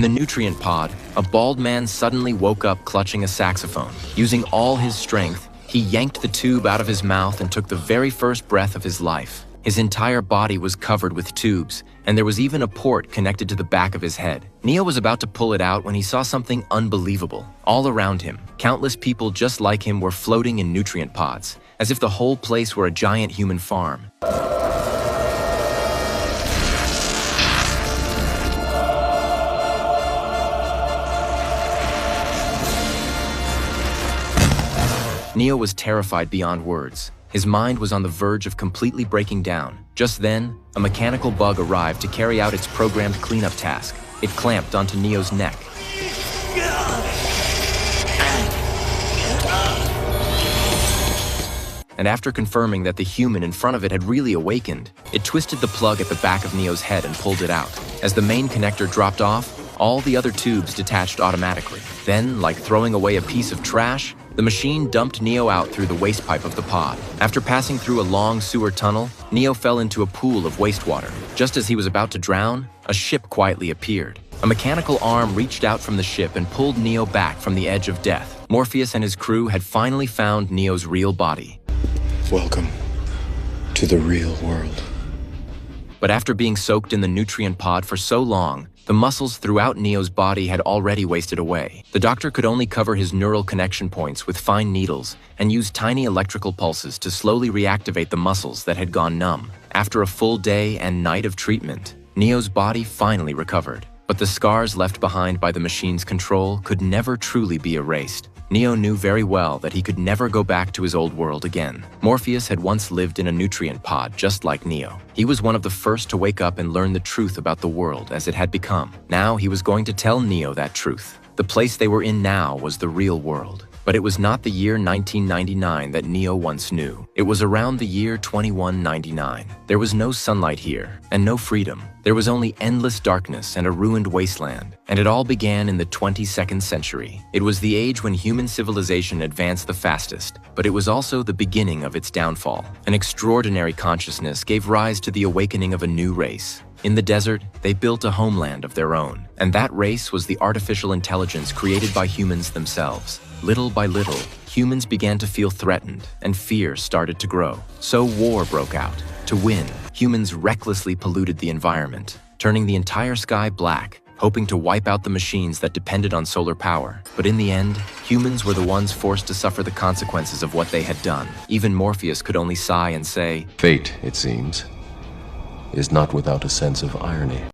In the nutrient pod, a bald man suddenly woke up clutching a saxophone. Using all his strength, he yanked the tube out of his mouth and took the very first breath of his life. His entire body was covered with tubes, and there was even a port connected to the back of his head. Neo was about to pull it out when he saw something unbelievable. All around him, countless people just like him were floating in nutrient pods, as if the whole place were a giant human farm. Neo was terrified beyond words. His mind was on the verge of completely breaking down. Just then, a mechanical bug arrived to carry out its programmed cleanup task. It clamped onto Neo's neck. And after confirming that the human in front of it had really awakened, it twisted the plug at the back of Neo's head and pulled it out. As the main connector dropped off, all the other tubes detached automatically. Then, like throwing away a piece of trash, the machine dumped Neo out through the waste pipe of the pod. After passing through a long sewer tunnel, Neo fell into a pool of wastewater. Just as he was about to drown, a ship quietly appeared. A mechanical arm reached out from the ship and pulled Neo back from the edge of death. Morpheus and his crew had finally found Neo's real body. Welcome to the real world. But after being soaked in the nutrient pod for so long, the muscles throughout Neo's body had already wasted away. The doctor could only cover his neural connection points with fine needles and use tiny electrical pulses to slowly reactivate the muscles that had gone numb. After a full day and night of treatment, Neo's body finally recovered. But the scars left behind by the machine's control could never truly be erased. Neo knew very well that he could never go back to his old world again. Morpheus had once lived in a nutrient pod just like Neo. He was one of the first to wake up and learn the truth about the world as it had become. Now he was going to tell Neo that truth. The place they were in now was the real world. But it was not the year 1999 that Neo once knew. It was around the year 2199. There was no sunlight here, and no freedom. There was only endless darkness and a ruined wasteland. And it all began in the 22nd century. It was the age when human civilization advanced the fastest, but it was also the beginning of its downfall. An extraordinary consciousness gave rise to the awakening of a new race. In the desert, they built a homeland of their own, and that race was the artificial intelligence created by humans themselves. Little by little, humans began to feel threatened, and fear started to grow. So war broke out. To win, humans recklessly polluted the environment, turning the entire sky black, hoping to wipe out the machines that depended on solar power. But in the end, humans were the ones forced to suffer the consequences of what they had done. Even Morpheus could only sigh and say, "Fate, it seems, is not without a sense of irony."